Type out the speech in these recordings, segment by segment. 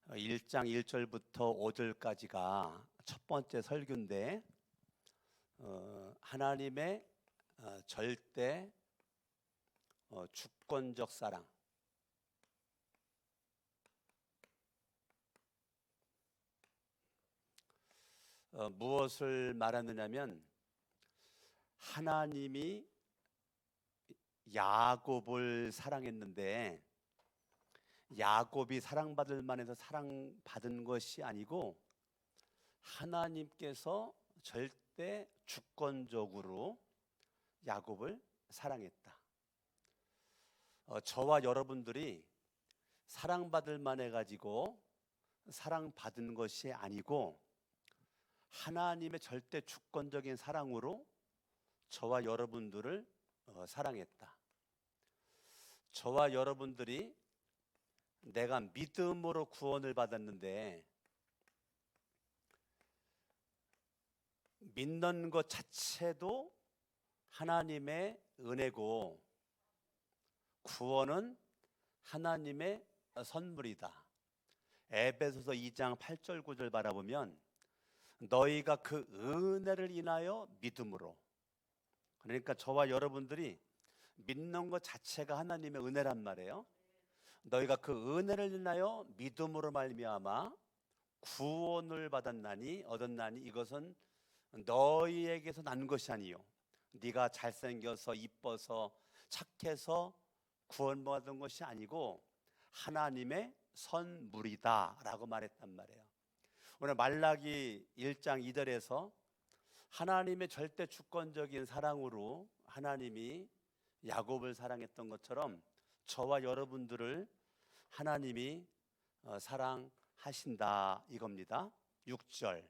1장 1절부터 5절까지가 첫 번째 설교인데 하나님의 절대 주권적 사랑, 무엇을 말하느냐면 하나님이 야곱을 사랑했는데 야곱이 사랑받을 만해서 사랑받은 것이 아니고 하나님께서 절대 주권적으로 야곱을 사랑했다. 저와 여러분들이 사랑받을 만해 가지고 사랑받은 것이 아니고 하나님의 절대 주권적인 사랑으로 저와 여러분들을 사랑했다. 저와 여러분들이 내가 믿음으로 구원을 받았는데 믿는 것 자체도 하나님의 은혜고 구원은 하나님의 선물이다. 에베소서 2장 8절 9절 바라보면 너희가 그 은혜를 인하여 믿음으로, 그러니까 저와 여러분들이 믿는 것 자체가 하나님의 은혜란 말이에요. 너희가 그 은혜를 인하여 믿음으로 말미암아 구원을 받았나니 얻었나니 이것은 너희에게서 난 것이 아니요 네가 잘생겨서 이뻐서 착해서 구원받은 것이 아니고 하나님의 선물이다 라고 말했단 말이에요. 오늘 말라기 1장 2절에서 하나님의 절대 주권적인 사랑으로 하나님이 야곱을 사랑했던 것처럼 저와 여러분들을 하나님이 사랑하신다 이겁니다. 6절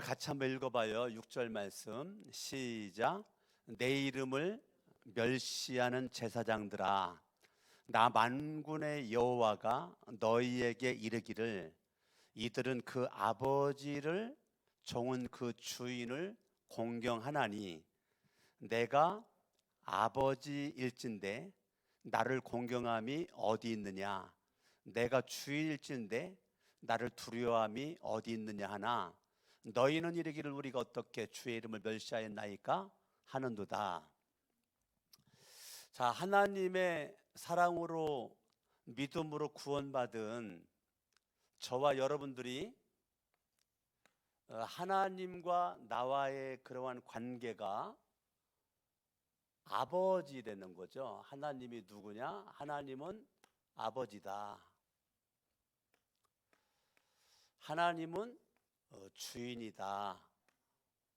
같이 한번 읽어봐요. 6절 말씀 시작. 내 이름을 멸시하는 제사장들아, 나 만군의 여호와가 너희에게 이르기를 이들은 그 아버지를 종은 그 주인을 공경하나니 내가 아버지일진데 나를 공경함이 어디 있느냐, 내가 주인일진데 나를 두려워함이 어디 있느냐 하나 너희는 이르기를 우리가 어떻게 주의 이름을 멸시하였나이까 하는도다. 자, 하나님의 사랑으로 믿음으로 구원받은 저와 여러분들이 하나님과 나와의 그러한 관계가 아버지 되는 거죠. 하나님이 누구냐? 하나님은 아버지다. 하나님은 주인이다.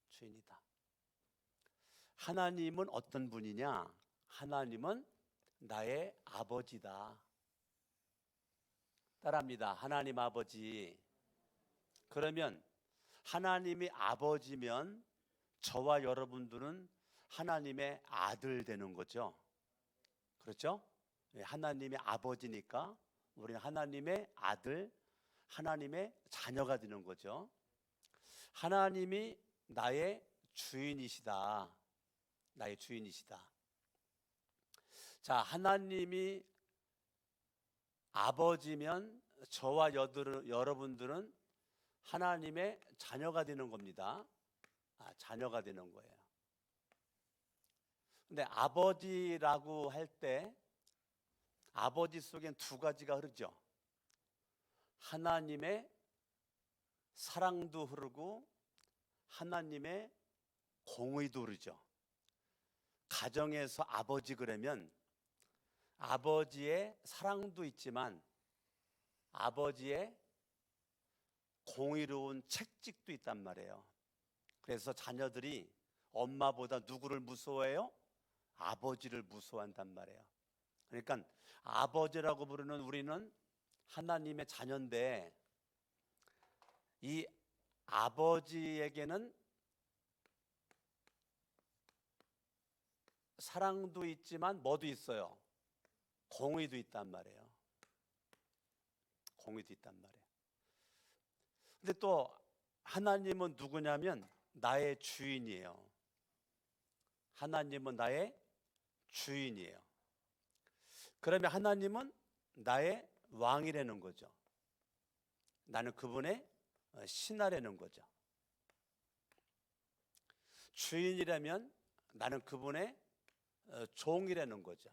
주인이다. 하나님은 어떤 분이냐? 하나님은 나의 아버지다. 따라합니다. 하나님 아버지. 그러면 하나님이 아버지면 저와 여러분들은 하나님의 아들 되는 거죠. 그렇죠? 하나님의 아버지니까 우리는 하나님의 아들, 하나님의 자녀가 되는 거죠. 하나님이 나의 주인이시다. 나의 주인이시다. 자, 하나님이 아버지면 저와 여러분들은 하나님의 자녀가 되는 겁니다. 자녀가 되는 거예요. 근데 아버지라고 할 때 아버지 속엔 두 가지가 흐르죠. 하나님의 사랑도 흐르고 하나님의 공의도 흐르죠. 가정에서 아버지 그러면 아버지의 사랑도 있지만 아버지의 공의로운 책직도 있단 말이에요. 그래서 자녀들이 엄마보다 누구를 무서워해요? 아버지를 무서워한단 말이에요. 그러니까 아버지라고 부르는 우리는 하나님의 자녀인데 이 아버지에게는 사랑도 있지만 뭐도 있어요? 공의도 있단 말이에요. 공의도 있단 말이에요. 근데 또 하나님은 누구냐면 나의 주인이에요. 하나님은 나의 주인이에요. 그러면 하나님은 나의 왕이라는 거죠. 나는 그분의 신하라는 거죠. 주인이라면 나는 그분의 종이라는 거죠.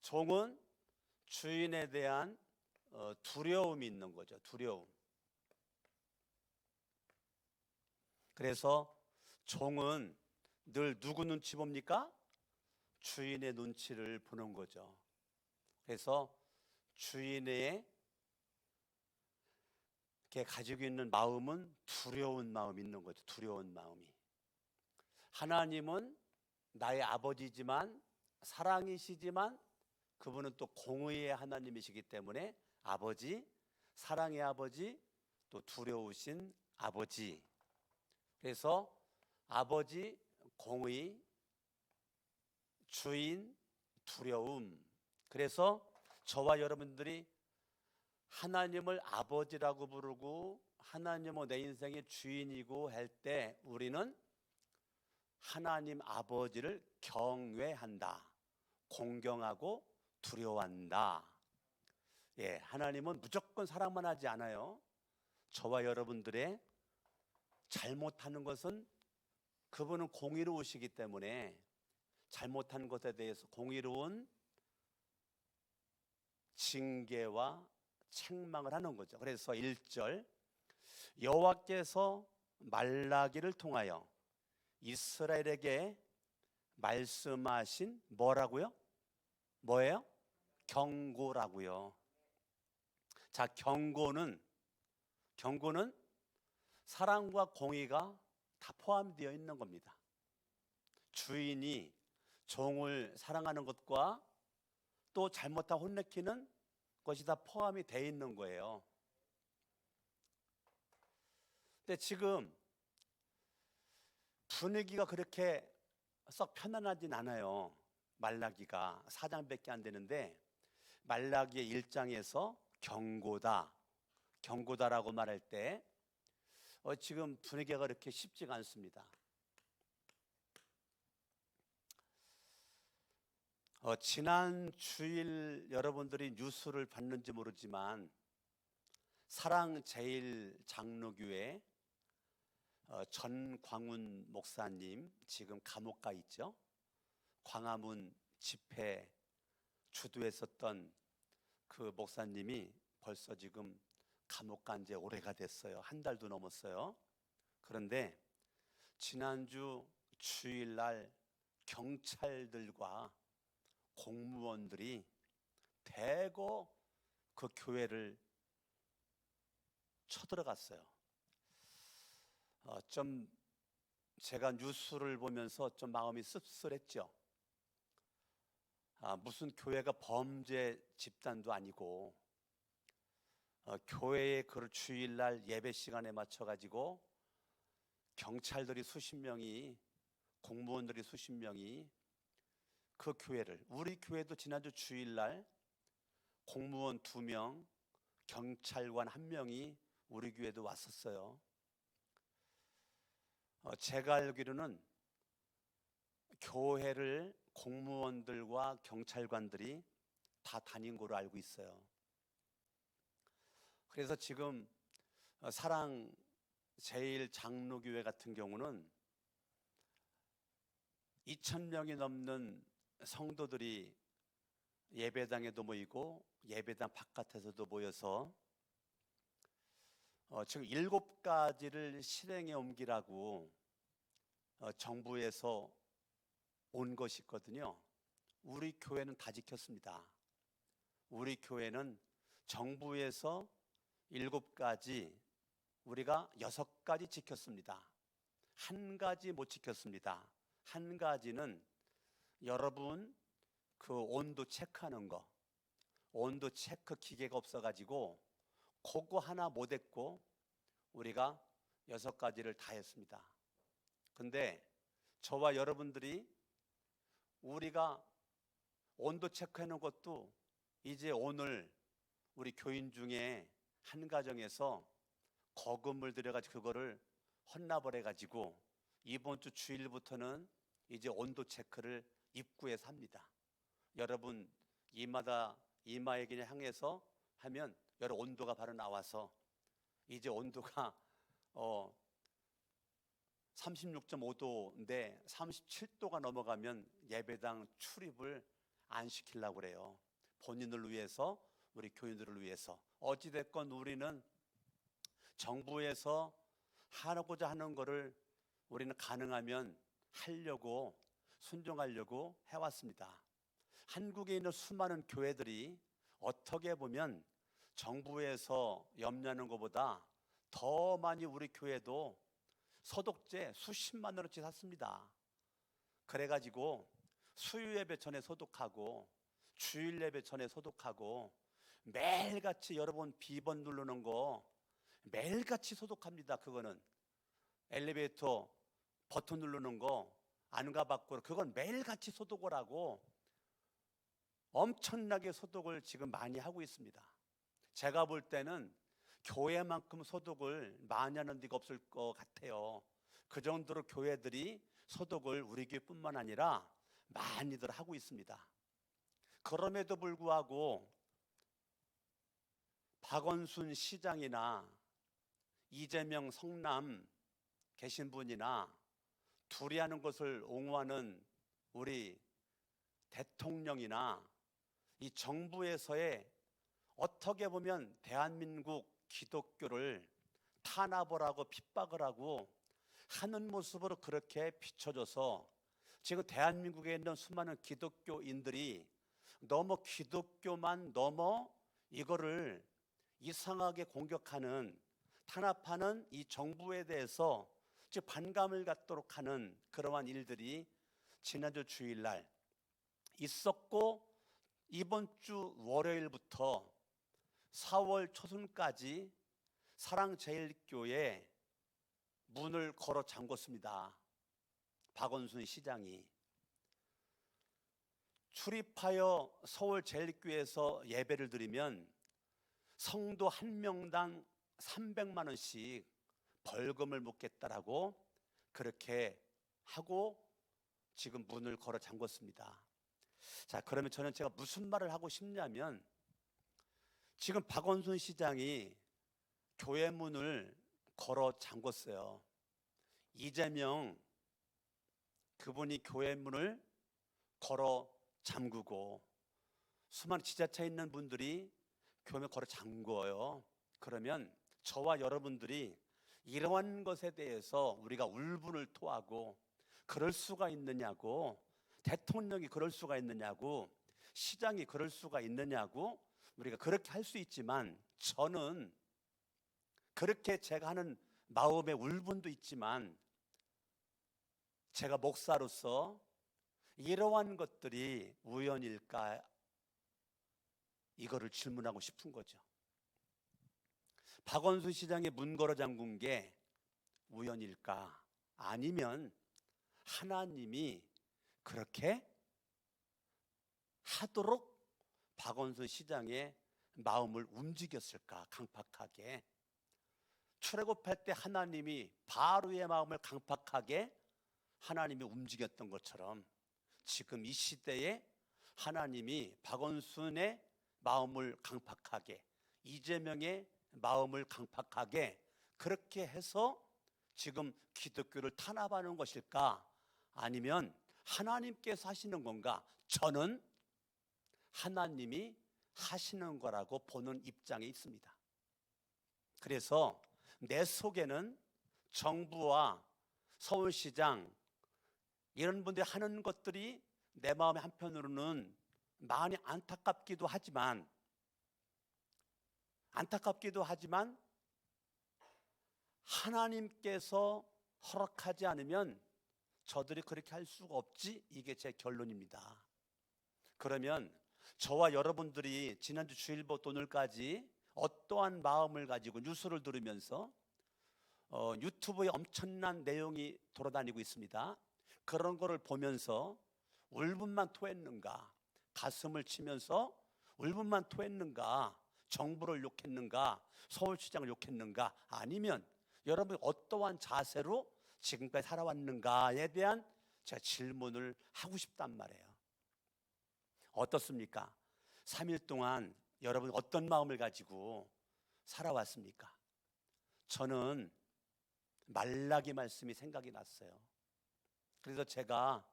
종은 주인에 대한 두려움이 있는 거죠. 두려움. 그래서 종은 늘 누구 눈치 봅니까? 주인의 눈치를 보는 거죠. 그래서 주인의 가지고 있는 마음은 두려운 마음이 있는 거죠. 두려운 마음이. 하나님은 나의 아버지지만 사랑이시지만 그분은 또 공의의 하나님이시기 때문에 아버지, 사랑의 아버지, 또 두려우신 아버지. 그래서 아버지, 공의, 주인, 두려움. 그래서 저와 여러분들이 하나님을 아버지라고 부르고 하나님은 내 인생의 주인이고 할 때 우리는 하나님 아버지를 경외한다. 공경하고 두려워한다. 예, 하나님은 무조건 사랑만 하지 않아요. 저와 여러분들의 잘못하는 것은 그분은 공의로우시기 때문에 잘못한 것에 대해서 공의로운 징계와 책망을 하는 거죠. 그래서 1절 여호와께서 말라기를 통하여 이스라엘에게 말씀하신 뭐라고요? 뭐예요? 경고라고요. 자, 경고는 사랑과 공의가 다 포함되어 있는 겁니다. 주인이 종을 사랑하는 것과 또 잘못한 혼내키는 것이 다 포함이 되어 있는 거예요. 근데 지금 분위기가 그렇게 썩 편안하진 않아요. 말라기가 4장밖에 안 되는데 말라기의 1장에서 경고다라고 말할 때 지금 분위기가 그렇게 쉽지가 않습니다. 지난 주일 여러분들이 뉴스를 봤는지 모르지만 사랑 제일 장로교회 전광훈 목사님 지금 감옥 가 있죠. 광화문 집회 주도했었던 그 목사님이 벌써 지금 감옥 간 지 오래가 됐어요. 한 달도 넘었어요. 그런데 지난주 주일날 경찰들과 공무원들이 대거 그 교회를 쳐들어갔어요. 좀 제가 뉴스를 보면서 좀 마음이 씁쓸했죠. 무슨 교회가 범죄 집단도 아니고 교회의 그 주일날 예배 시간에 맞춰가지고 경찰들이 수십 명이 공무원들이 수십 명이 그 교회를 우리 교회도 지난주 주일날 공무원 2명 경찰관 1명이 우리 교회도 왔었어요. 제가 알기로는 교회를 공무원들과 경찰관들이 다 다닌 걸로 알고 있어요. 그래서 지금 사랑 제일 장로교회 같은 경우는 2,000명이 넘는 성도들이 예배당에도 모이고 예배당 바깥에서도 모여서 지금 7가지를 실행에 옮기라고 정부에서 온 것이 있거든요. 우리 교회는 다 지켰습니다. 우리 교회는 정부에서 7가지 우리가 6가지 지켰습니다. 한 가지 못 지켰습니다. 한 가지는 여러분 그 온도 체크하는 거, 온도 체크 기계가 없어가지고 그거 하나 못 했고 우리가 6가지를 다 했습니다. 근데 저와 여러분들이 우리가 온도 체크하는 것도 이제 오늘 우리 교인 중에 한 가정에서 거금을 들여가지고 그거를 헌납을 해가지고 이번 주 주일부터는 이제 온도 체크를 입구에서 합니다. 여러분 이마다 이마에 그냥 향해서 하면 여러 온도가 바로 나와서 이제 온도가 36.5도인데 37도가 넘어가면 예배당 출입을 안 시키려고 그래요. 본인을 위해서, 우리 교인들을 위해서. 어찌됐건 우리는 정부에서 하고자 하는 것을 우리는 가능하면 하려고, 순종하려고 해왔습니다. 한국에 있는 수많은 교회들이 어떻게 보면 정부에서 염려하는 것보다 더 많이 우리 교회도 소독제 수십만 원어치 샀습니다. 그래가지고 수요 예배 전에 소독하고 주일 예배 전에 소독하고 매일같이 여러분 비번 누르는 거 매일같이 소독합니다. 그거는 엘리베이터 버튼 누르는 거 안과 밖으로 그건 매일같이 소독을 하고 엄청나게 소독을 지금 많이 하고 있습니다. 제가 볼 때는 교회만큼 소독을 많이 하는 데가 없을 것 같아요. 그 정도로 교회들이 소독을 우리 교회뿐만 아니라 많이들 하고 있습니다. 그럼에도 불구하고 박원순 시장이나 이재명 성남 계신 분이나 둘이 하는 것을 옹호하는 우리 대통령이나 이 정부에서의 어떻게 보면 대한민국 기독교를 탄압을 하고 핍박을 하고 하는 모습으로 그렇게 비춰져서 지금 대한민국에 있는 수많은 기독교인들이 너무 기독교만 너무 이거를 이상하게 공격하는, 탄압하는 이 정부에 대해서 즉 반감을 갖도록 하는 그러한 일들이 지난주 주일날 있었고, 이번 주 월요일부터 4월 초순까지 사랑제일교회 문을 걸어 잠궜습니다. 박원순 시장이 출입하여 서울제일교회에서 예배를 드리면 성도 한 명당 300만 원씩 벌금을 묻겠다라고 그렇게 하고 지금 문을 걸어 잠궜습니다. 자, 그러면 저는 제가 무슨 말을 하고 싶냐면 지금 박원순 시장이 교회 문을 걸어 잠궜어요. 이재명 그분이 교회 문을 걸어 잠그고 수많은 지자체에 있는 분들이 교회 문을 걸어 잠궈요. 그러면 저와 여러분들이 이러한 것에 대해서 우리가 울분을 토하고 그럴 수가 있느냐고, 대통령이 그럴 수가 있느냐고, 시장이 그럴 수가 있느냐고 우리가 그렇게 할 수 있지만, 저는 그렇게 제가 하는 마음의 울분도 있지만 제가 목사로서 이러한 것들이 우연일까, 이거를 질문하고 싶은 거죠. 박원순 시장의 문 걸어 잠근 게 우연일까? 아니면 하나님이 그렇게 하도록 박원순 시장의 마음을 움직였을까? 강팍하게 출애굽할 때 하나님이 바로의 마음을 강팍하게 하나님이 움직였던 것처럼 지금 이 시대에 하나님이 박원순의 마음을 강팍하게, 이재명의 마음을 강팍하게 그렇게 해서 지금 기독교를 탄압하는 것일까? 아니면 하나님께서 하시는 건가? 저는 하나님이 하시는 거라고 보는 입장에 있습니다. 그래서 내 속에는 정부와 서울시장 이런 분들이 하는 것들이 내 마음의 한편으로는 많이 안타깝기도 하지만 하나님께서 허락하지 않으면 저들이 그렇게 할 수가 없지, 이게 제 결론입니다. 그러면 저와 여러분들이 지난주 주일부터 오늘까지 어떠한 마음을 가지고 뉴스를 들으면서 유튜브에 엄청난 내용이 돌아다니고 있습니다. 그런 거를 보면서 울분만 토했는가, 가슴을 치면서 울분만 토했는가, 정부를 욕했는가, 서울시장을 욕했는가, 아니면 여러분이 어떠한 자세로 지금까지 살아왔는가에 대한 제가 질문을 하고 싶단 말이에요. 어떻습니까? 3일 동안 여러분 어떤 마음을 가지고 살아왔습니까? 저는 말라기 말씀이 생각이 났어요. 그래서 제가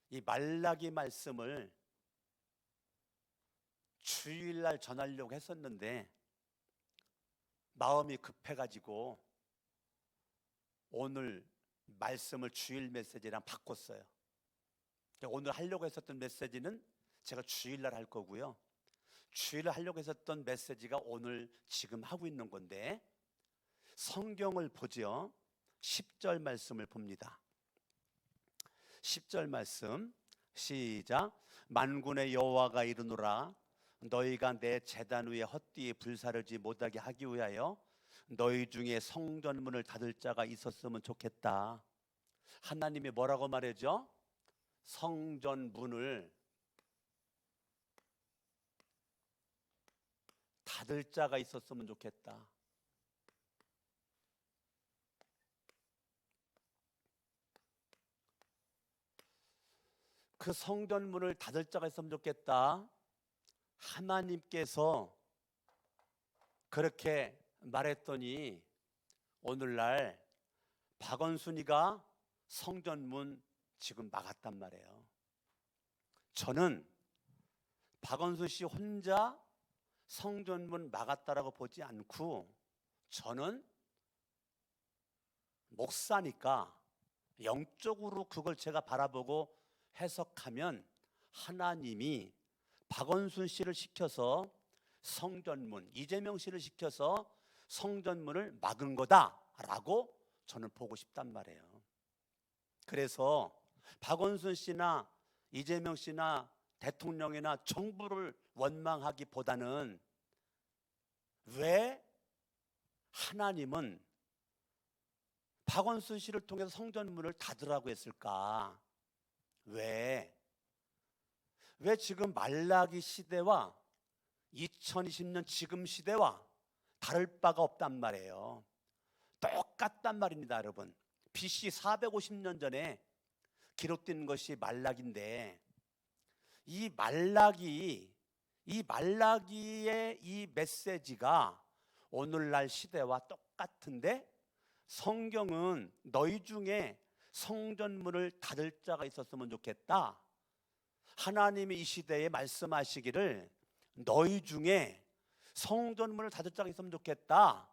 이 말라기 말씀을 주일날 전하려고 했었는데 마음이 급해가지고 오늘 말씀을 주일 메시지랑 바꿨어요. 오늘 하려고 했었던 메시지는 제가 주일날 할 거고요, 주일날 하려고 했었던 메시지가 오늘 지금 하고 있는 건데, 성경을 보죠. 10절 말씀을 봅니다. 10절 말씀 시작. 만군의 여호와가 이르노라, 너희가 내 제단 위에 헛되이 불사르지 못하게 하기 위하여 너희 중에 성전문을 닫을 자가 있었으면 좋겠다. 하나님이 뭐라고 말하죠? 성전문을 닫을 자가 있었으면 좋겠다. 그 성전문을 닫을 자가 있으면 좋겠다. 하나님께서 그렇게 말했더니 오늘날 박원순이가 성전문 지금 막았단 말이에요. 저는 박원순 씨 혼자 성전문 막았다라고 보지 않고, 저는 목사니까 영적으로 그걸 제가 바라보고 해석하면 하나님이 박원순 씨를 시켜서 성전문, 이재명 씨를 시켜서 성전문을 막은 거다라고 저는 보고 싶단 말이에요. 그래서 박원순 씨나 이재명 씨나 대통령이나 정부를 원망하기보다는 왜 하나님은 박원순 씨를 통해서 성전문을 닫으라고 했을까? 왜 지금 말라기 시대와 2020년 지금 시대와 다를 바가 없단 말이에요. 똑같단 말입니다, 여러분. BC 450년 전에 기록된 것이 말라기인데, 이 말라기의 이 메시지가 오늘날 시대와 똑같은데, 성경은 너희 중에 성전문을 닫을 자가 있었으면 좋겠다. 하나님이 이 시대에 말씀하시기를 너희 중에 성전문을 닫을 자가 있으면 좋겠다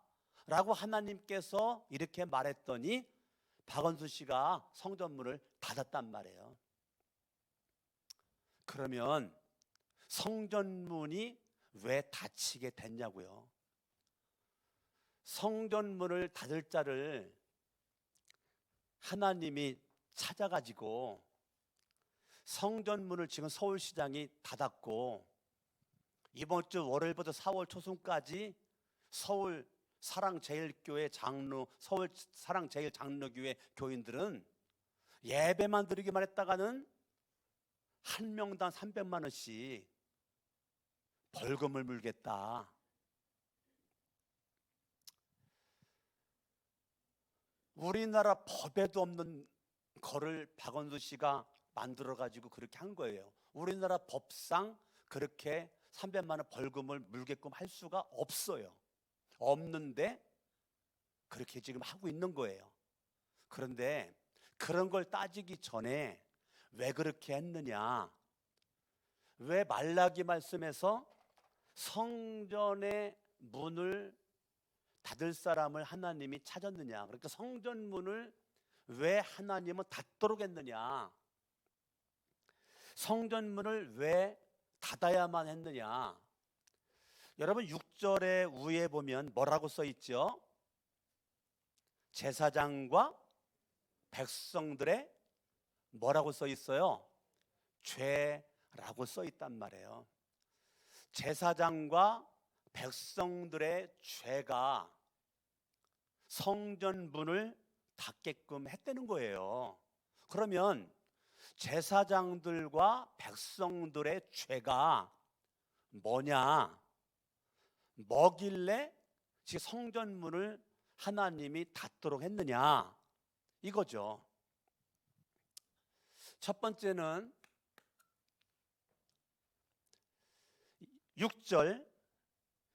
라고 하나님께서 이렇게 말했더니 박원순 씨가 성전문을 닫았단 말이에요. 그러면 성전문이 왜 닫히게 됐냐고요? 성전문을 닫을 자를 하나님이 찾아가지고 성전문을 지금 서울시장이 닫았고, 이번 주 월요일부터 4월 초순까지 서울 사랑제일교회 장로, 서울 사랑제일장로교회 교인들은 예배만 드리기만 했다가는 한 명당 300만 원씩 벌금을 물겠다. 우리나라 법에도 없는 거를 박원순 씨가 만들어가지고 그렇게 한 거예요. 우리나라 법상 그렇게 300만 원 벌금을 물게끔 할 수가 없어요. 없는데 그렇게 지금 하고 있는 거예요. 그런데 그런 걸 따지기 전에 왜 그렇게 했느냐? 왜 말라기 말씀에서 성전의 문을 닫을 사람을 하나님이 찾았느냐? 그러니까 성전문을 왜 하나님은 닫도록 했느냐? 성전문을 왜 닫아야만 했느냐? 여러분 6절의 위에 보면 뭐라고 써 있죠? 제사장과 백성들의 뭐라고 써 있어요? 죄라고 써 있단 말이에요. 제사장과 백성들의 죄가 성전문을 닫게끔 했다는 거예요. 그러면 제사장들과 백성들의 죄가 뭐냐? 뭐길래 지금 성전문을 하나님이 닫도록 했느냐? 이거죠. 첫 번째는 6절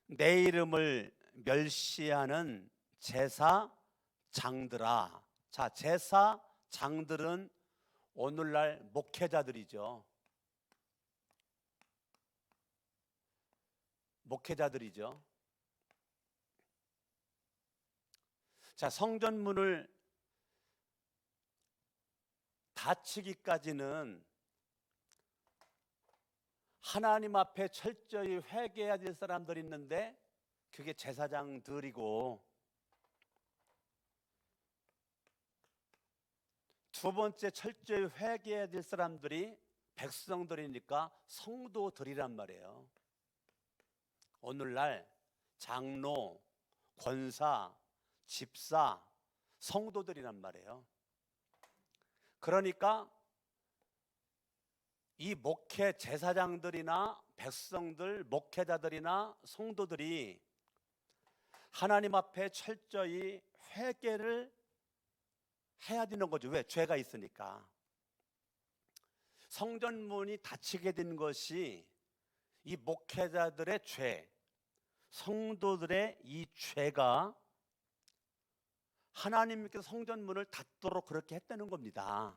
내 이름을 멸시하는 제사장들아. 자, 제사장들은 오늘날 목회자들이죠. 목회자들이죠. 자, 성전문을 닫히기까지는 하나님 앞에 철저히 회개해야 될 사람들이 있는데 그게 제사장들이고, 두 번째 철저히 회개해야 될 사람들이 백성들이니까 성도들이란 말이에요. 오늘날 장로, 권사, 집사, 성도들이란 말이에요. 그러니까 이 목회 제사장들이나 백성들, 목회자들이나 성도들이 하나님 앞에 철저히 회개를 해야 되는 거죠. 왜? 죄가 있으니까. 성전문이 닫히게 된 것이 이 목회자들의 죄, 성도들의 이 죄가 하나님께서 성전문을 닫도록 그렇게 했다는 겁니다.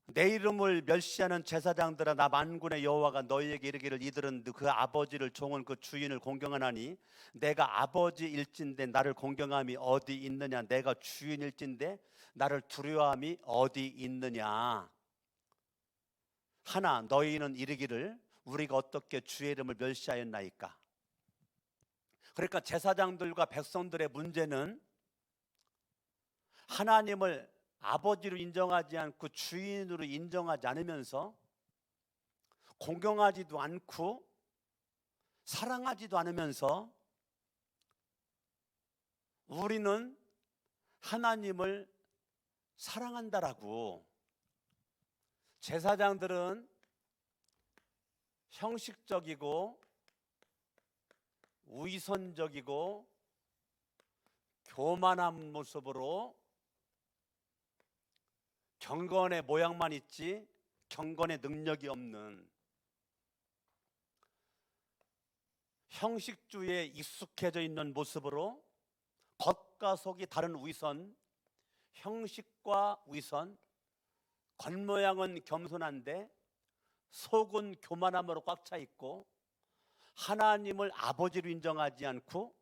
내 이름을 멸시하는 제사장들아, 나 만군의 여호와가 너희에게 이르기를 이들은 그 아버지를 종은 그 주인을 공경하나니 내가 아버지일진데 나를 공경함이 어디 있느냐, 내가 주인일진데 나를 두려워함이 어디 있느냐. 하나 너희는 이르기를 우리가 어떻게 주의 이름을 멸시하였나이까. 그러니까 제사장들과 백성들의 문제는 하나님을 아버지로 인정하지 않고 주인으로 인정하지 않으면서 공경하지도 않고 사랑하지도 않으면서 우리는 하나님을 사랑한다라고. 제사장들은 형식적이고 위선적이고 교만한 모습으로 경건의 모양만 있지 경건의 능력이 없는, 형식주의에 익숙해져 있는 모습으로 겉과 속이 다른 위선, 형식과 위선, 겉모양은 겸손한데 속은 교만함으로 꽉 차 있고, 하나님을 아버지로 인정하지 않고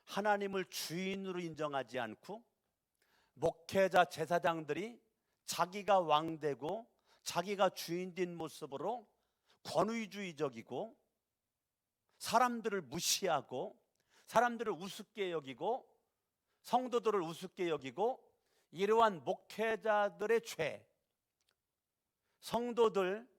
하나님을 주인으로 인정하지 않고, 목회자 제사장들이 자기가 왕되고 자기가 주인된 모습으로 권위주의적이고 사람들을 무시하고 사람들을 우습게 여기고 성도들을 우습게 여기고, 이러한 목회자들의 죄, 성도들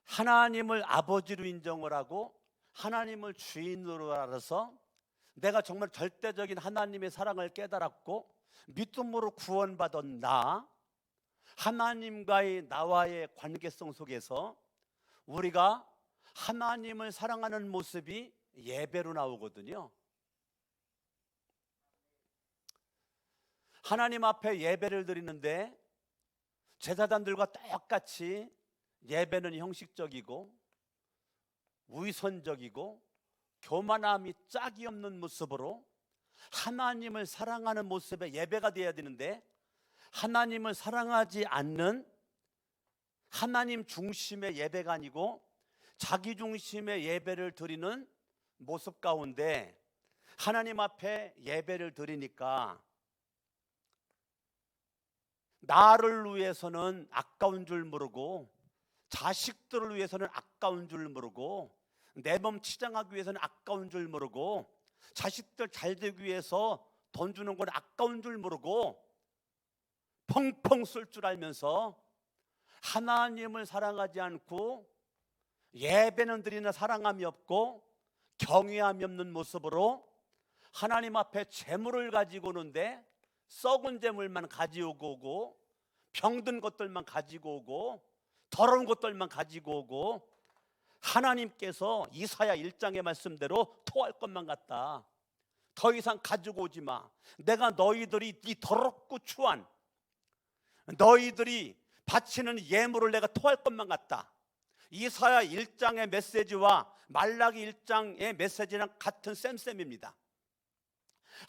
하나님을 아버지로 인정을 하고 하나님을 주인으로 알아서 내가 정말 절대적인 하나님의 사랑을 깨달았고 믿음으로 구원받은 나, 하나님과의 나와의 관계성 속에서 우리가 하나님을 사랑하는 모습이 예배로 나오거든요. 하나님 앞에 예배를 드리는데 제사장들과 똑같이 예배는 형식적이고 위선적이고 교만함이 짝이 없는 모습으로 하나님을 사랑하는 모습의 예배가 되어야 되는데, 하나님을 사랑하지 않는 하나님 중심의 예배가 아니고 자기 중심의 예배를 드리는 모습 가운데 하나님 앞에 예배를 드리니까 나를 위해서는 아까운 줄 모르고, 자식들을 위해서는 아까운 줄 모르고, 내 몸 치장하기 위해서는 아까운 줄 모르고, 자식들 잘 되기 위해서 돈 주는 건 아까운 줄 모르고 펑펑 쓸 줄 알면서 하나님을 사랑하지 않고 예배는 드리나 사랑함이 없고 경외함이 없는 모습으로 하나님 앞에 재물을 가지고 오는데 썩은 재물만 가지고 오고 병든 것들만 가지고 오고 더러운 것들만 가지고 오고, 하나님께서 이사야 1장의 말씀대로 토할 것만 같다. 더 이상 가지고 오지 마. 내가 너희들이 이 더럽고 추한 너희들이 바치는 예물을 내가 토할 것만 같다. 이사야 1장의 메시지와 말라기 1장의 메시지랑 같은 셈셈입니다.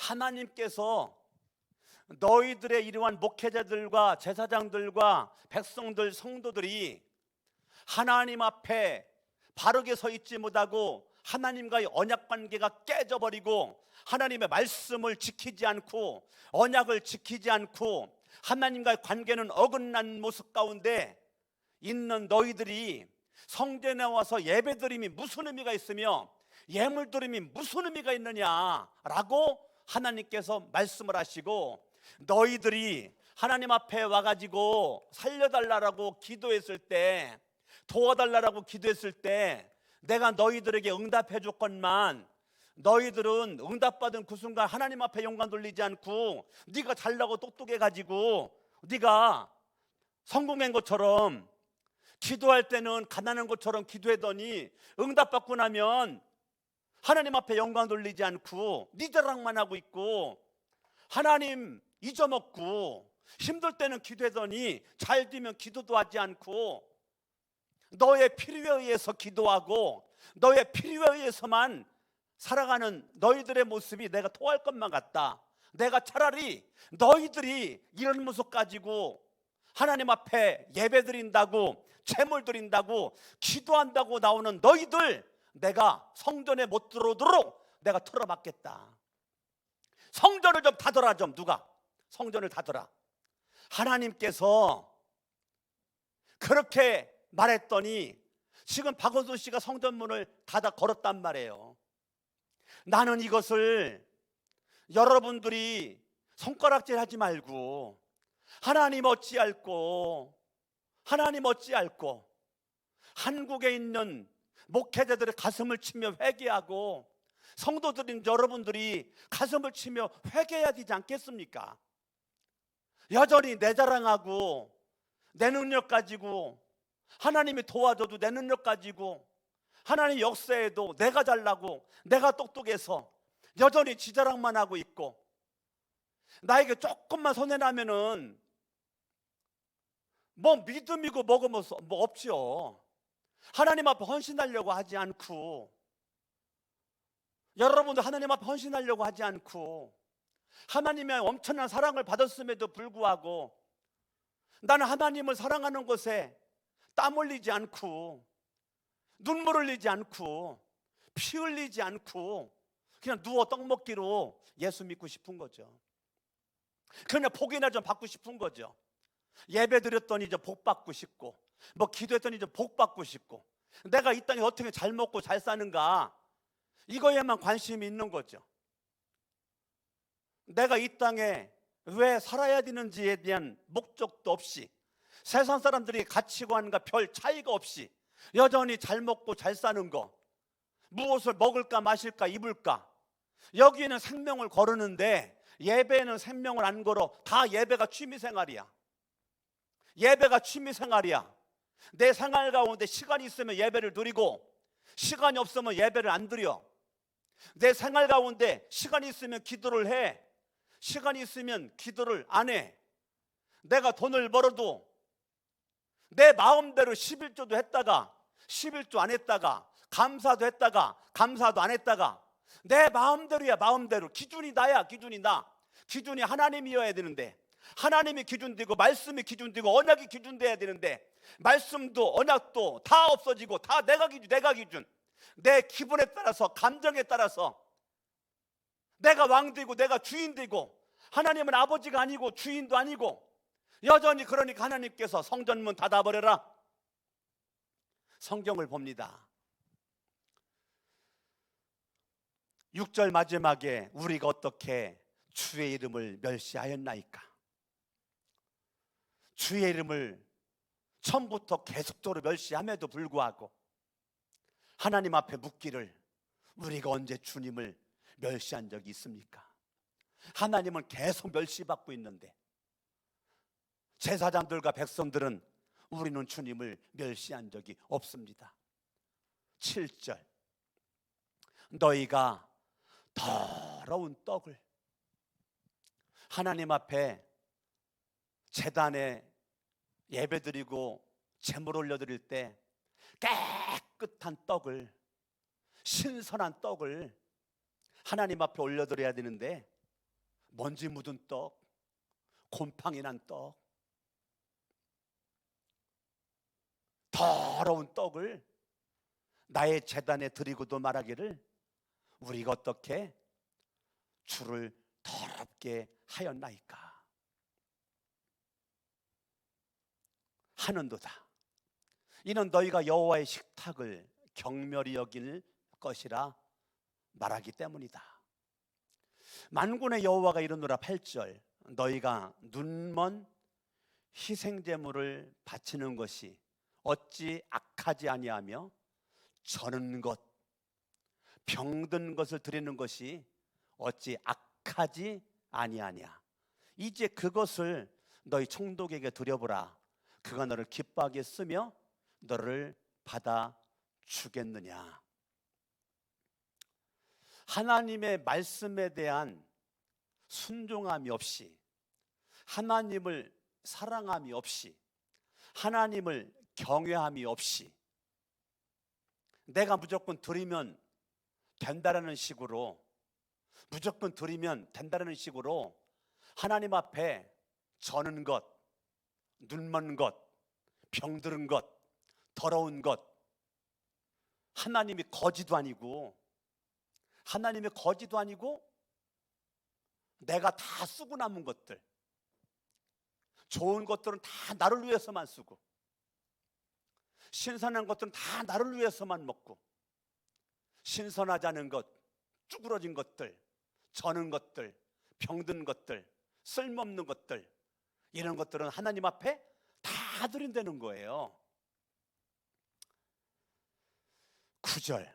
하나님께서 너희들의 이러한 목회자들과 제사장들과 백성들, 성도들이 하나님 앞에 바르게 서 있지 못하고 하나님과의 언약 관계가 깨져버리고 하나님의 말씀을 지키지 않고 언약을 지키지 않고 하나님과의 관계는 어긋난 모습 가운데 있는 너희들이 성전에 와서 예배드림이 무슨 의미가 있으며 예물드림이 무슨 의미가 있느냐라고 하나님께서 말씀을 하시고, 너희들이 하나님 앞에 와가지고 살려달라고 기도했을 때, 도와달라고 기도했을 때 내가 너희들에게 응답해 줬건만 너희들은 응답받은 그 순간 하나님 앞에 영광 돌리지 않고 네가 잘나고 똑똑해가지고 네가 성공한 것처럼 기도할 때는 가난한 것처럼 기도하더니 응답받고 나면 하나님 앞에 영광 돌리지 않고 네 자랑만 하고 있고 하나님 잊어먹고 힘들 때는 기도하더니 잘 되면 기도도 하지 않고 너의 필요에 의해서 기도하고 너의 필요에 의해서만 살아가는 너희들의 모습이 내가 토할 것만 같다. 내가 차라리 너희들이 이런 모습 가지고 하나님 앞에 예배 드린다고 제물 드린다고 기도한다고 나오는 너희들 내가 성전에 못 들어오도록 내가 틀어막겠다. 성전을 좀 닫아라. 좀 누가 성전을 닫아라. 하나님께서 그렇게 말했더니 지금 박원순 씨가 성전문을 닫아 걸었단 말이에요. 나는 이것을 여러분들이 손가락질 하지 말고 하나님 어찌할꼬 하나님 어찌할꼬 한국에 있는 목회자들의 가슴을 치며 회개하고 성도들인 여러분들이 가슴을 치며 회개해야 되지 않겠습니까? 여전히 내 자랑하고 내 능력 가지고 하나님이 도와줘도 내 능력 가지고 하나님 역사에도 내가 잘나고 내가 똑똑해서 여전히 지 자랑만 하고 있고 나에게 조금만 손해나면은 뭐 믿음이고 뭐고 뭐 없죠. 하나님 앞에 헌신하려고 하지 않고 여러분도 하나님 앞에 헌신하려고 하지 않고 하나님의 엄청난 사랑을 받았음에도 불구하고 나는 하나님을 사랑하는 것에 땀 흘리지 않고 눈물 흘리지 않고 피 흘리지 않고 그냥 누워 떡 먹기로 예수 믿고 싶은 거죠. 그냥 복이나 좀 받고 싶은 거죠. 예배 드렸더니 좀 복 받고 싶고 뭐 기도했더니 좀 복 받고 싶고 내가 이 땅에 어떻게 잘 먹고 잘 사는가 이거에만 관심이 있는 거죠. 내가 이 땅에 왜 살아야 되는지에 대한 목적도 없이 세상 사람들이 가치관과 별 차이가 없이 여전히 잘 먹고 잘 사는 거, 무엇을 먹을까 마실까 입을까, 여기에는 생명을 거르는데 예배에는 생명을 안 걸어. 다 예배가 취미생활이야. 예배가 취미생활이야. 내 생활 가운데 시간이 있으면 예배를 드리고 시간이 없으면 예배를 안 드려. 내 생활 가운데 시간이 있으면 기도를 해. 시간이 있으면 기도를 안 해. 내가 돈을 벌어도 내 마음대로 11조도 했다가 11조 안 했다가 감사도 했다가 감사도 안 했다가 내 마음대로야. 마음대로. 기준이 나야. 기준이 나. 기준이 하나님이어야 되는데 하나님이 기준되고 말씀이 기준되고 언약이 기준돼야 되는데 말씀도 언약도 다 없어지고 다 내가 기준. 내 기분에 따라서 감정에 따라서 내가 왕 되고 내가 주인 되고 하나님은 아버지가 아니고 주인도 아니고 여전히 그러니까 하나님께서 성전문 닫아버려라. 성경을 봅니다. 6절 마지막에 우리가 어떻게 주의 이름을 멸시하였나이까. 주의 이름을 처음부터 계속적으로 멸시함에도 불구하고 하나님 앞에 묻기를 우리가 언제 주님을 멸시한 적이 있습니까? 하나님은 계속 멸시받고 있는데 제사장들과 백성들은 우리는 주님을 멸시한 적이 없습니다. 7절 너희가 더러운 떡을 하나님 앞에 제단에 예배드리고 제물 올려드릴 때 깨끗한 떡을, 신선한 떡을 하나님 앞에 올려드려야 되는데, 먼지 묻은 떡, 곰팡이 난 떡, 더러운 떡을 나의 제단에 드리고도 말하기를 우리가 어떻게 주를 더럽게 하였나이까 하는도다. 이는 너희가 여호와의 식탁을 경멸히 여길 것이라 말하기 때문이다. 만군의 여호와가 이르노라. 8절, 너희가 눈먼 희생제물을 바치는 것이 어찌 악하지 아니하며 저는 것, 병든 것을 드리는 것이 어찌 악하지 아니하냐. 이제 그것을 너희 총독에게 드려보라. 그가 너를 기뻐하게 쓰며 너를 받아 주겠느냐. 하나님의 말씀에 대한 순종함이 없이, 하나님을 사랑함이 없이, 하나님을 경외함이 없이, 내가 무조건 드리면 된다라는 식으로, 무조건 드리면 된다라는 식으로 하나님 앞에 저는 것, 눈먼 것, 병들은 것, 더러운 것, 하나님이 거지도 아니고, 하나님의 거지도 아니고, 내가 다 쓰고 남은 것들, 좋은 것들은 다 나를 위해서만 쓰고, 신선한 것들은 다 나를 위해서만 먹고, 신선하지 않은 것, 쭈그러진 것들, 저는 것들, 병든 것들, 쓸모없는 것들, 이런 것들은 하나님 앞에 다 드린다는 거예요. 9절,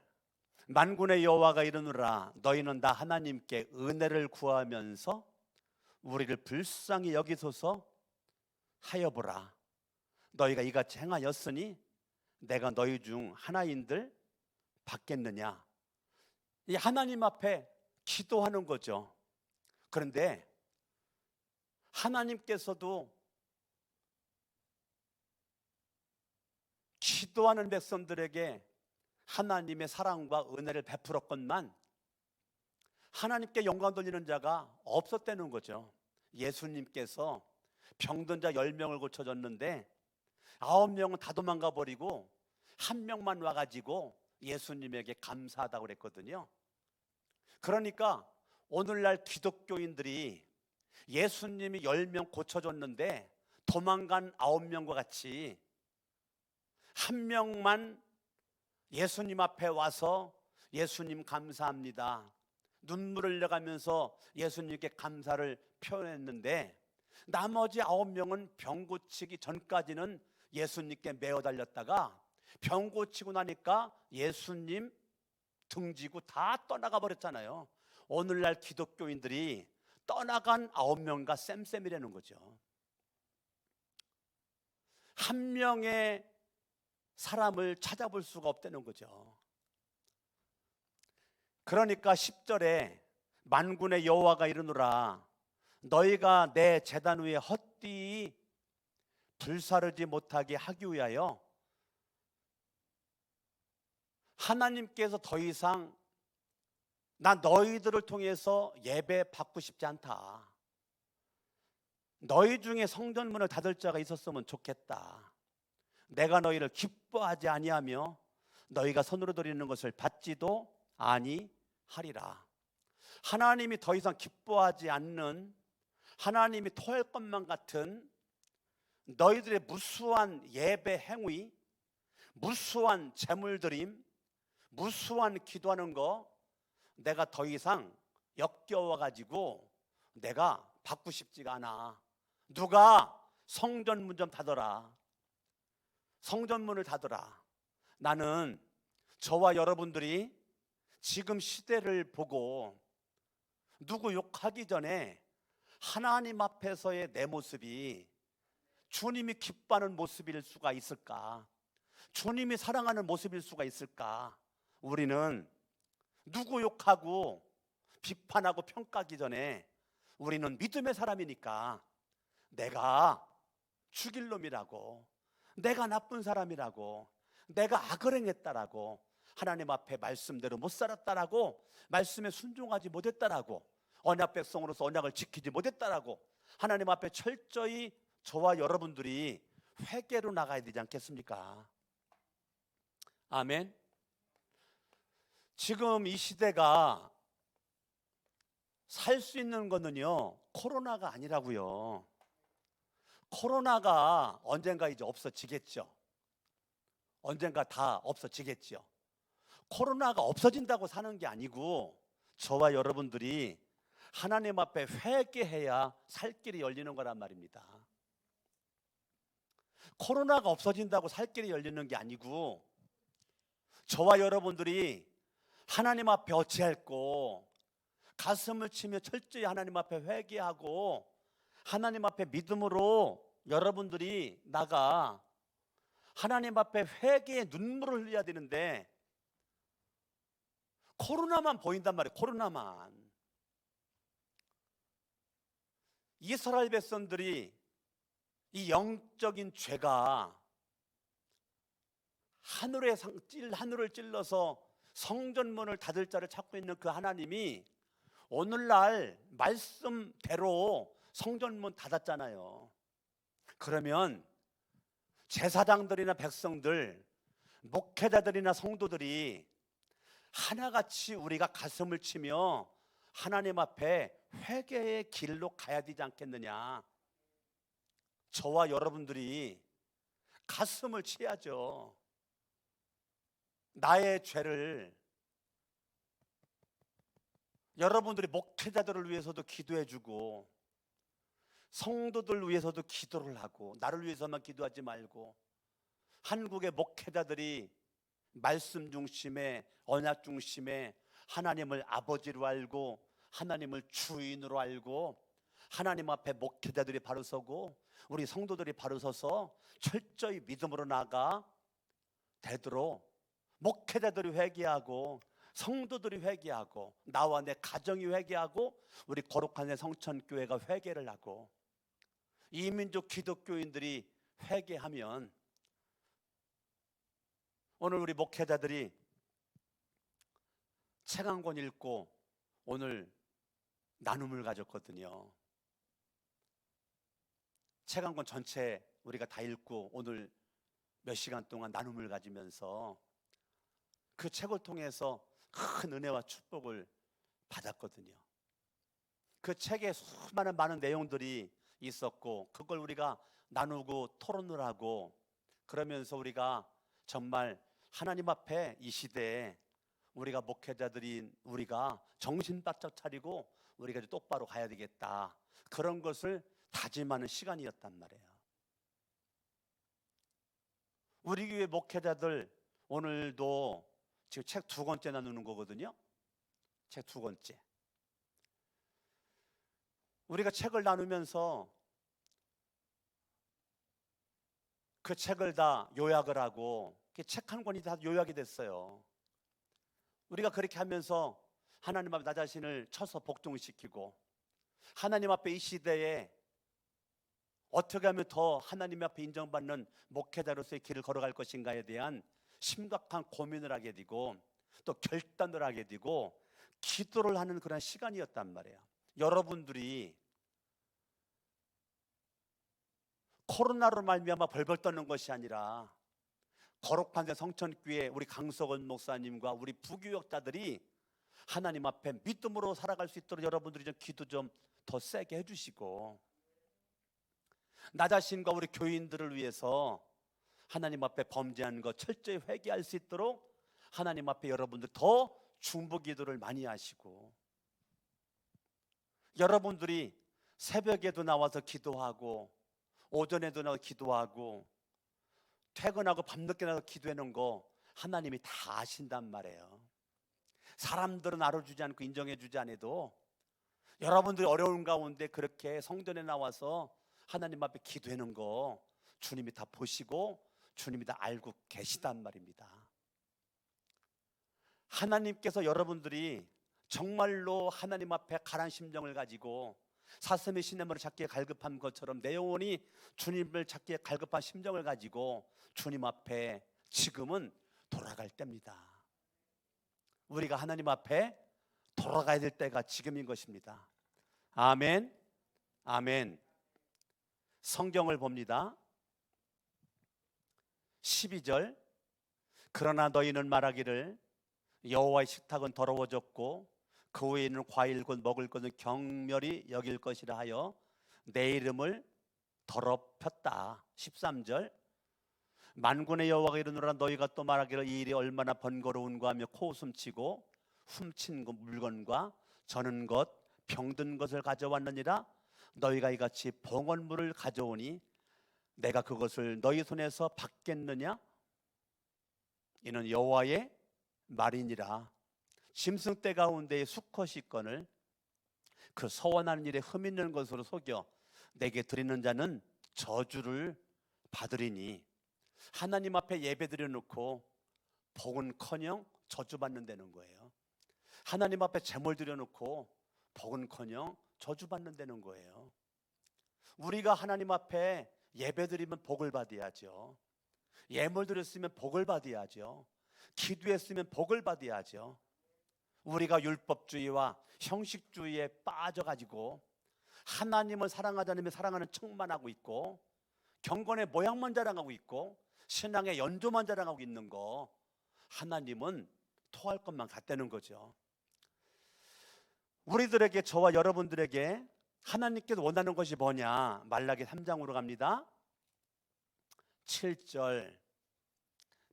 만군의 여호와가 이르노라. 너희는 나 하나님께 은혜를 구하면서 우리를 불쌍히 여기소서 하여보라. 너희가 이같이 행하였으니 내가 너희 중 하나인들 받겠느냐. 이 하나님 앞에 기도하는 거죠. 그런데 하나님께서도 기도하는 백성들에게 하나님의 사랑과 은혜를 베풀었건만 하나님께 영광 돌리는 자가 없었다는 거죠. 예수님께서 병든 자 10명을 고쳐줬는데 9명은 다 도망가 버리고 1명만 와가지고 예수님에게 감사하다고 그랬거든요. 그러니까 오늘날 기독교인들이 예수님이 10명 고쳐줬는데 도망간 9명과 같이 1명만 예수님 앞에 와서 예수님 감사합니다, 눈물을 흘려가면서 예수님께 감사를 표현했는데, 나머지 9명은 병 고치기 전까지는 예수님께 매어 달렸다가 병 고치고 나니까 예수님 등지고 다 떠나가 버렸잖아요. 오늘날 기독교인들이 떠나간 9명과 쌤쌤이라는 거죠. 한 명의 사람을 찾아볼 수가 없다는 거죠. 그러니까 10절에 만군의 여호와가 이르노라. 너희가 내 제단 위에 헛되이 불사르지 못하게 하기 위하여 하나님께서 더 이상 나 너희들을 통해서 예배 받고 싶지 않다. 너희 중에 성전문을 닫을 자가 있었으면 좋겠다. 내가 너희를 기뻐하지 아니하며 너희가 손으로 드리는 것을 받지도 아니하리라. 하나님이 더 이상 기뻐하지 않는, 하나님이 토할 것만 같은 너희들의 무수한 예배 행위, 무수한 제물 드림, 무수한 기도하는 거 내가 더 이상 역겨워가지고 내가 받고 싶지가 않아. 누가 성전문 좀 닫아라. 성전문을 닫아라. 나는 저와 여러분들이 지금 시대를 보고 누구 욕하기 전에 하나님 앞에서의 내 모습이 주님이 기뻐하는 모습일 수가 있을까? 주님이 사랑하는 모습일 수가 있을까? 우리는 누구 욕하고 비판하고 평가하기 전에 우리는 믿음의 사람이니까 내가 죽일 놈이라고, 내가 나쁜 사람이라고, 내가 악을 행했다라고, 하나님 앞에 말씀대로 못 살았다라고, 말씀에 순종하지 못했다라고, 언약 백성으로서 언약을 지키지 못했다라고 하나님 앞에 철저히 저와 여러분들이 회개로 나가야 되지 않겠습니까? 아멘. 지금 이 시대가 살 수 있는 거는요, 코로나가 아니라고요. 코로나가 언젠가 이제 없어지겠죠. 언젠가 다 없어지겠죠. 코로나가 없어진다고 사는 게 아니고 저와 여러분들이 하나님 앞에 회개해야 살 길이 열리는 거란 말입니다. 코로나가 없어진다고 살 길이 열리는 게 아니고 저와 여러분들이 하나님 앞에 어찌할꼬 가슴을 치며 철저히 하나님 앞에 회개하고 하나님 앞에 믿음으로 여러분들이 나가 하나님 앞에 회개의 눈물을 흘려야 되는데 코로나만 보인단 말이에요. 코로나만. 이스라엘 백성들이 이 영적인 죄가 하늘을 찔러서 성전문을 닫을 자를 찾고 있는 그 하나님이 오늘날 말씀대로 성전문 닫았잖아요. 그러면 제사장들이나 백성들, 목회자들이나 성도들이 하나같이 우리가 가슴을 치며 하나님 앞에 회개의 길로 가야 되지 않겠느냐. 저와 여러분들이 가슴을 치야죠. 나의 죄를 여러분들이 목회자들을 위해서도 기도해주고 성도들 위해서도 기도를 하고 나를 위해서만 기도하지 말고 한국의 목회자들이 말씀 중심에 언약 중심에 하나님을 아버지로 알고 하나님을 주인으로 알고 하나님 앞에 목회자들이 바로 서고 우리 성도들이 바로 서서 철저히 믿음으로 나아가 되도록 목회자들이 회개하고 성도들이 회개하고 나와 내 가정이 회개하고 우리 거룩한 내 성천교회가 회개를 하고 이민족 기독교인들이 회개하면 오늘 우리 목회자들이 책 한 권 읽고 오늘 나눔을 가졌거든요. 책 한 권 전체 우리가 다 읽고 오늘 몇 시간 동안 나눔을 가지면서 그 책을 통해서 큰 은혜와 축복을 받았거든요. 그 책에 수많은 많은 내용들이 있었고 그걸 우리가 나누고 토론을 하고 그러면서 우리가 정말 하나님 앞에 이 시대에 우리가 목회자들인 우리가 정신 바짝 차리고 우리가 이제 똑바로 가야 되겠다. 그런 것을 다짐하는 시간이었단 말이에요. 우리 교회 목회자들 오늘도 지금 책 2권째 나누는 거거든요. 책 2권째. 우리가 책을 나누면서 그 책을 다 요약을 하고 책 한 권이 다 요약이 됐어요. 우리가 그렇게 하면서 하나님 앞에 나 자신을 쳐서 복종시키고 하나님 앞에 이 시대에 어떻게 하면 더 하나님 앞에 인정받는 목회자로서의 길을 걸어갈 것인가에 대한 심각한 고민을 하게 되고 또 결단을 하게 되고 기도를 하는 그런 시간이었단 말이에요. 여러분들이 코로나로 말미암아 벌벌 떠는 것이 아니라 거룩한 데 성천교회 우리 강석원 목사님과 우리 부교역자들이 하나님 앞에 믿음으로 살아갈 수 있도록 여러분들이 좀 기도 좀 더 세게 해주시고 나 자신과 우리 교인들을 위해서 하나님 앞에 범죄한 것 철저히 회개할 수 있도록 하나님 앞에 여러분들 더 중보 기도를 많이 하시고 여러분들이 새벽에도 나와서 기도하고 오전에도 나와서 기도하고 퇴근하고 밤늦게 나와서 기도하는 거 하나님이 다 아신단 말이에요. 사람들은 알아주지 않고 인정해주지 않아도 여러분들이 어려운 가운데 그렇게 성전에 나와서 하나님 앞에 기도하는 거 주님이 다 보시고 주님이 다 알고 계시단 말입니다. 하나님께서 여러분들이 정말로 하나님 앞에 가난 심정을 가지고 사슴이 시냇물을 찾기에 갈급한 것처럼 내 영혼이 주님을 찾기에 갈급한 심정을 가지고 주님 앞에 지금은 돌아갈 때입니다. 우리가 하나님 앞에 돌아가야 될 때가 지금인 것입니다. 아멘, 아멘. 성경을 봅니다. 12절, 그러나 너희는 말하기를 여호와의 식탁은 더러워졌고 그 외에는 과일 곧 먹을 것은 경멸히 여길 것이라 하여 내 이름을 더럽혔다. 13절, 만군의 여호와가 이르노라 너희가 또 말하기를 이 일이 얼마나 번거로운가 하며 코웃음치고 훔친 물건과 저는 것 병든 것을 가져왔느니라. 너희가 이같이 봉헌물을 가져오니 내가 그것을 너희 손에서 받겠느냐? 이는 여호와의 말이니라. 짐승떼 가운데에 수컷이 있거늘 그 서원하는 일에 흠 있는 것으로 속여 내게 드리는 자는 저주를 받으리니. 하나님 앞에 예배 드려놓고 복은커녕 저주받는다는 거예요. 하나님 앞에 제물 드려놓고 복은커녕 저주받는다는 거예요. 우리가 하나님 앞에 예배 드리면 복을 받아야죠. 예물 드렸으면 복을 받아야죠. 기도했으면 복을 받아야죠. 우리가 율법주의와 형식주의에 빠져가지고 하나님을 사랑하지 않으면 사랑하는 척만 하고 있고 경건의 모양만 자랑하고 있고 신앙의 연조만 자랑하고 있는 거, 하나님은 토할 것만 같다는 거죠. 우리들에게, 저와 여러분들에게 하나님께서 원하는 것이 뭐냐? 말라기 3장으로 갑니다. 7절,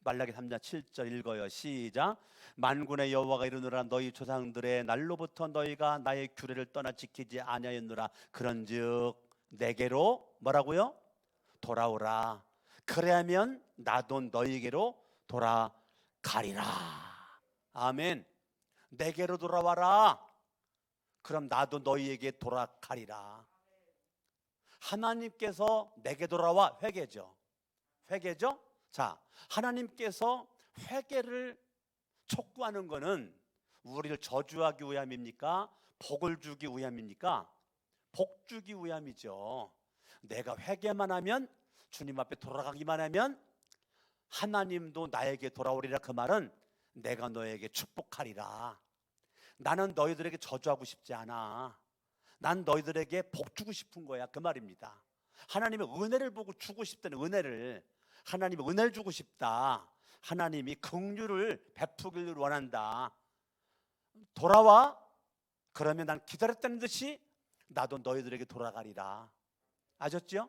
말라기 3장 7절 읽어요. 시작. 만군의 여호와가 이르노라 너희 조상들의 날로부터 너희가 나의 규례를 떠나 지키지 아니하였노라. 그런즉 내게로 뭐라고요? 돌아오라. 그래야면 나도 너희에게로 돌아가리라. 아멘. 내게로 돌아와라. 그럼 나도 너희에게 돌아가리라. 하나님께서 내게 돌아와. 회개죠. 회개죠. 자, 하나님께서 회개를 촉구하는 것은 우리를 저주하기 위함입니까? 복을 주기 위함입니까? 복 주기 위함이죠. 내가 회개만 하면, 주님 앞에 돌아가기만 하면 하나님도 나에게 돌아오리라. 그 말은 내가 너에게 축복하리라. 나는 너희들에게 저주하고 싶지 않아. 난 너희들에게 복 주고 싶은 거야. 그 말입니다. 하나님의 은혜를 보고 주고 싶다는 은혜를, 하나님의 은혜를 주고 싶다. 하나님이 긍휼을 베푸기를 원한다. 돌아와. 그러면 난 기다렸다는 듯이 나도 너희들에게 돌아가리라. 아셨죠?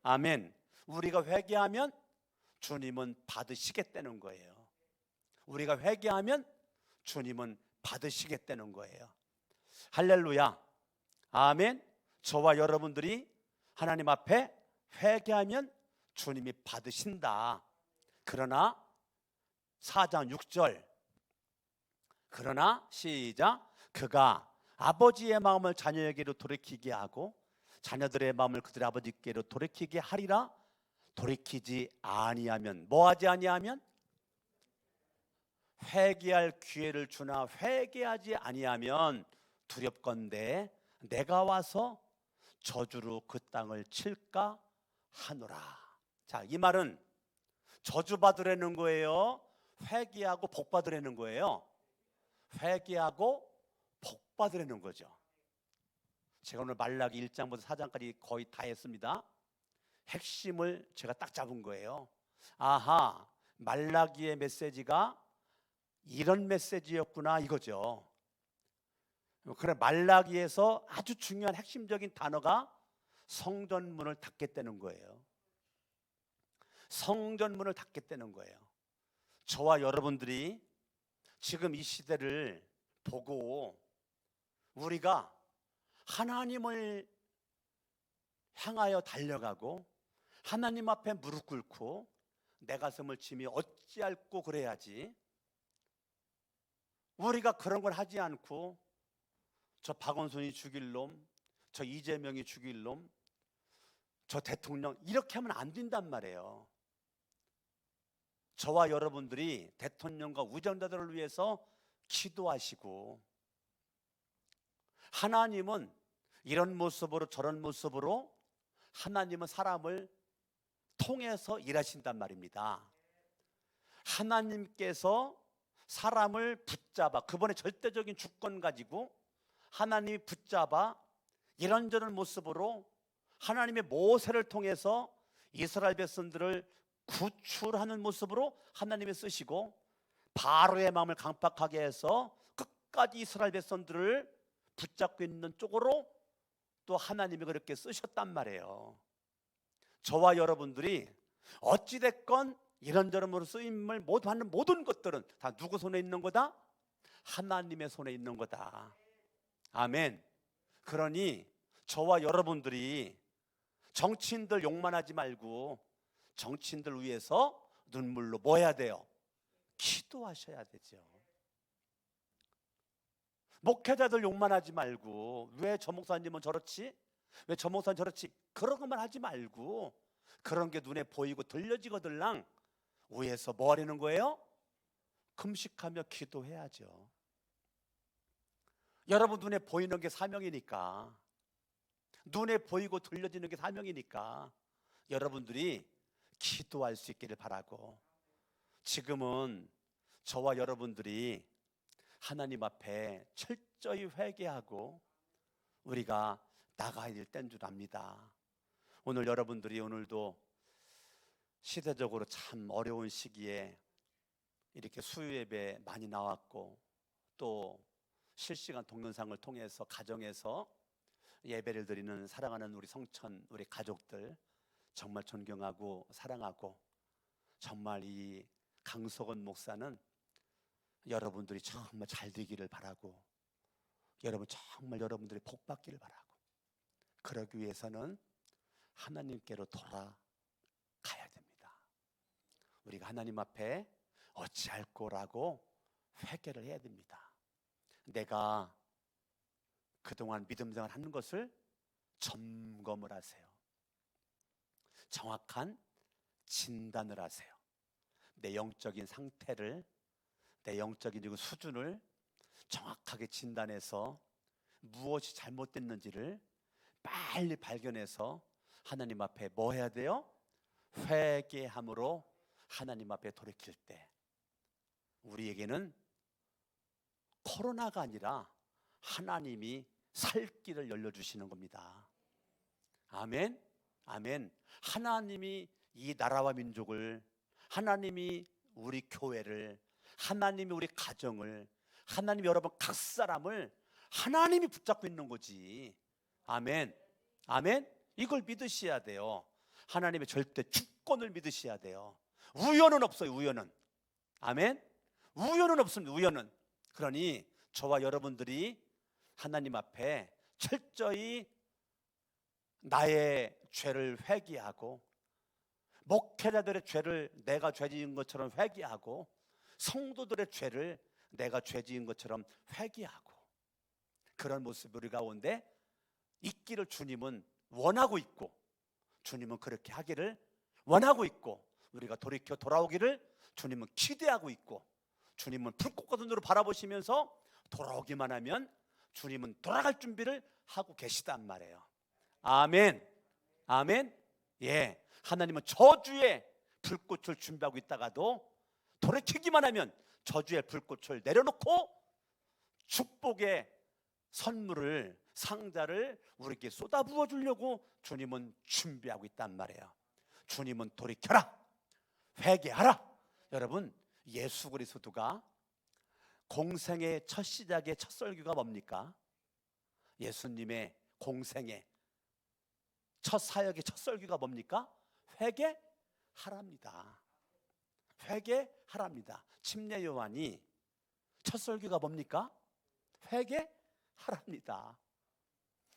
아멘. 우리가 회개하면 주님은 받으시겠다는 거예요. 우리가 회개하면 주님은 받으시겠다는 거예요. 할렐루야. 아멘. 저와 여러분들이 하나님 앞에 회개하면 주님이 받으신다. 그러나 4장 6절, 그러나 시작. 그가 아버지의 마음을 자녀에게로 돌이키게 하고 자녀들의 마음을 그들의 아버지께로 돌이키게 하리라. 돌이키지 아니하면, 뭐하지 아니하면? 회개할 기회를 주나 회개하지 아니하면 두렵건대 내가 와서 저주로 그 땅을 칠까 하노라. 자, 이 말은 저주받으라는 거예요? 회개하고 복받으라는 거예요? 회개하고 복받으라는 거죠. 제가 오늘 말라기 1장부터 4장까지 거의 다 했습니다. 핵심을 제가 딱 잡은 거예요. 아하, 말라기의 메시지가 이런 메시지였구나, 이거죠. 그래, 말라기에서 아주 중요한 핵심적인 단어가 성전문을 닫겠다는 거예요. 성전문을 닫겠다는 거예요. 저와 여러분들이 지금 이 시대를 보고 우리가 하나님을 향하여 달려가고 하나님 앞에 무릎 꿇고 내 가슴을 치며 어찌할꼬 그래야지. 우리가 그런 걸 하지 않고 저 박원순이 죽일 놈, 저 이재명이 죽일 놈, 저 대통령, 이렇게 하면 안 된단 말이에요. 저와 여러분들이 대통령과 우정자들을 위해서 기도하시고, 하나님은 이런 모습으로 저런 모습으로 하나님은 사람을 통해서 일하신단 말입니다. 하나님께서 사람을 붙잡아, 그분의 절대적인 주권 가지고 하나님이 붙잡아 이런저런 모습으로 하나님의 모세를 통해서 이스라엘 백성들을 구출하는 모습으로 하나님이 쓰시고, 바로의 마음을 강팍하게 해서 끝까지 이스라엘 백성들을 붙잡고 있는 쪽으로 또 하나님이 그렇게 쓰셨단 말이에요. 저와 여러분들이 어찌됐건 이런저런으로 쓰임을 모두 하는 모든 것들은 다 누구 손에 있는 거다? 하나님의 손에 있는 거다. 아멘. 그러니 저와 여러분들이 정치인들 욕만 하지 말고 정치인들 위해서 눈물로 뭐 해야 돼요? 기도하셔야 되죠. 목회자들 욕만 하지 말고 왜 저 목사님은 저렇지? 왜 저 목사는 저렇지? 그런 것만 하지 말고 그런 게 눈에 보이고 들려지거들랑 위에서 뭐 하려는 거예요? 금식하며 기도해야죠. 여러분 눈에 보이는 게 사명이니까, 눈에 보이고 들려지는 게 사명이니까 여러분들이 기도할 수 있기를 바라고, 지금은 저와 여러분들이 하나님 앞에 철저히 회개하고 우리가 나가야 될 때인 줄 압니다. 오늘 여러분들이 오늘도 시대적으로 참 어려운 시기에 이렇게 수요예배 많이 나왔고, 또 실시간 동영상을 통해서 가정에서 예배를 드리는 사랑하는 우리 성천, 우리 가족들 정말 존경하고 사랑하고, 정말 이 강석원 목사는 여러분들이 정말 잘 되기를 바라고, 여러분 정말 여러분들이 복 받기를 바라고, 그러기 위해서는 하나님께로 돌아가야 됩니다. 우리가 하나님 앞에 어찌할 거라고 회개를 해야 됩니다. 내가 그동안 믿음 생활 하는 것을 점검을 하세요. 정확한 진단을 하세요. 내 영적인 상태를, 내 영적인 수준을 정확하게 진단해서 무엇이 잘못됐는지를 빨리 발견해서 하나님 앞에 뭐 해야 돼요? 회개함으로 하나님 앞에 돌이킬 때 우리에게는 코로나가 아니라 하나님이 살 길을 열려주시는 겁니다. 아멘, 아멘. 하나님이 이 나라와 민족을, 하나님이 우리 교회를, 하나님이 우리 가정을, 하나님이 여러분 각 사람을 하나님이 붙잡고 있는 거지. 아멘, 아멘. 이걸 믿으셔야 돼요. 하나님의 절대 주권을 믿으셔야 돼요. 우연은 없어요. 우연은. 아멘. 우연은 없습니다. 우연은. 그러니 저와 여러분들이 하나님 앞에 철저히 나의 죄를 회개하고, 목회자들의 죄를 내가 죄 지은 것처럼 회개하고, 성도들의 죄를 내가 죄 지은 것처럼 회개하고, 그런 모습 우리 가운데 있기를 주님은 원하고 있고, 주님은 그렇게 하기를 원하고 있고, 우리가 돌이켜 돌아오기를 주님은 기대하고 있고, 주님은 불꽃 같은 눈으로 바라보시면서 돌아오기만 하면 주님은 돌아갈 준비를 하고 계시단 말이에요. 아멘, 아멘. 예, 하나님은 저주의 불꽃을 준비하고 있다가도 돌이키기만 하면 저주의 불꽃을 내려놓고 축복의 선물을, 상자를 우리에게 쏟아부어 주려고 주님은 준비하고 있단 말이에요. 주님은 돌이켜라, 회개하라. 여러분, 예수 그리스도가 공생의 첫 시작의 첫 설교가 뭡니까? 예수님의 공생의 첫 사역의 첫 설교가 뭡니까? 회개하랍니다. 회개하랍니다. 침례 요한이 첫 설교가 뭡니까? 회개하랍니다.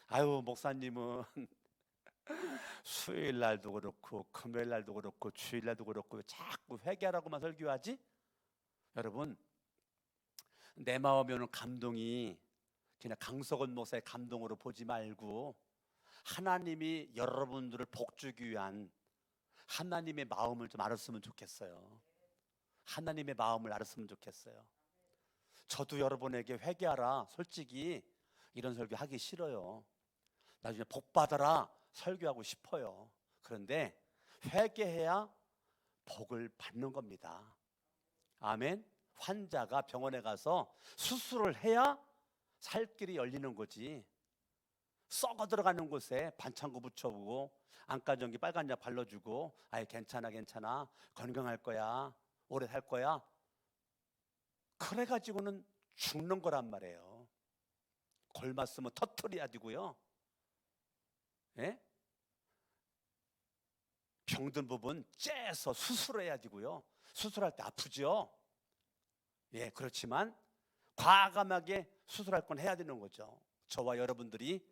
아유, 목사님은 수요일 날도 그렇고 금요일 날도 그렇고 주일 날도 그렇고 자꾸 회개하라고만 설교하지? 여러분, 내 마음에 오는 감동이 그냥 강석원 목사의 감동으로 보지 말고 하나님이 여러분들을 복주기 위한 하나님의 마음을 좀 알았으면 좋겠어요. 하나님의 마음을 알았으면 좋겠어요. 저도 여러분에게 회개하라, 솔직히 이런 설교 하기 싫어요. 나중에 복 받아라 설교하고 싶어요. 그런데 회개해야 복을 받는 겁니다. 아멘. 환자가 병원에 가서 수술을 해야 살 길이 열리는 거지. 썩어 들어가는 곳에 반창고 붙여보고 안과전기 빨간 약 발라주고 아예 괜찮아 괜찮아 건강할 거야 오래 살 거야 그래가지고는 죽는 거란 말이에요. 골맞으면 터트려야 되고요. 예? 병든 부분 째서 수술해야 되고요. 수술할 때 아프죠. 예, 그렇지만 과감하게 수술할 건 해야 되는 거죠. 저와 여러분들이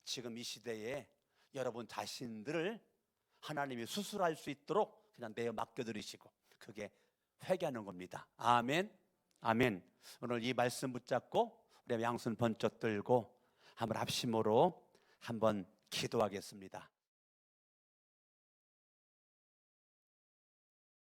지금 이 시대에 여러분 자신들을 하나님이 수술할 수 있도록 그냥 내어 맡겨드리시고 그게 회개하는 겁니다. 아멘. 아멘. 오늘 이 말씀 붙잡고 우리 양손 번쩍 들고 한번 합심으로 한번 기도하겠습니다.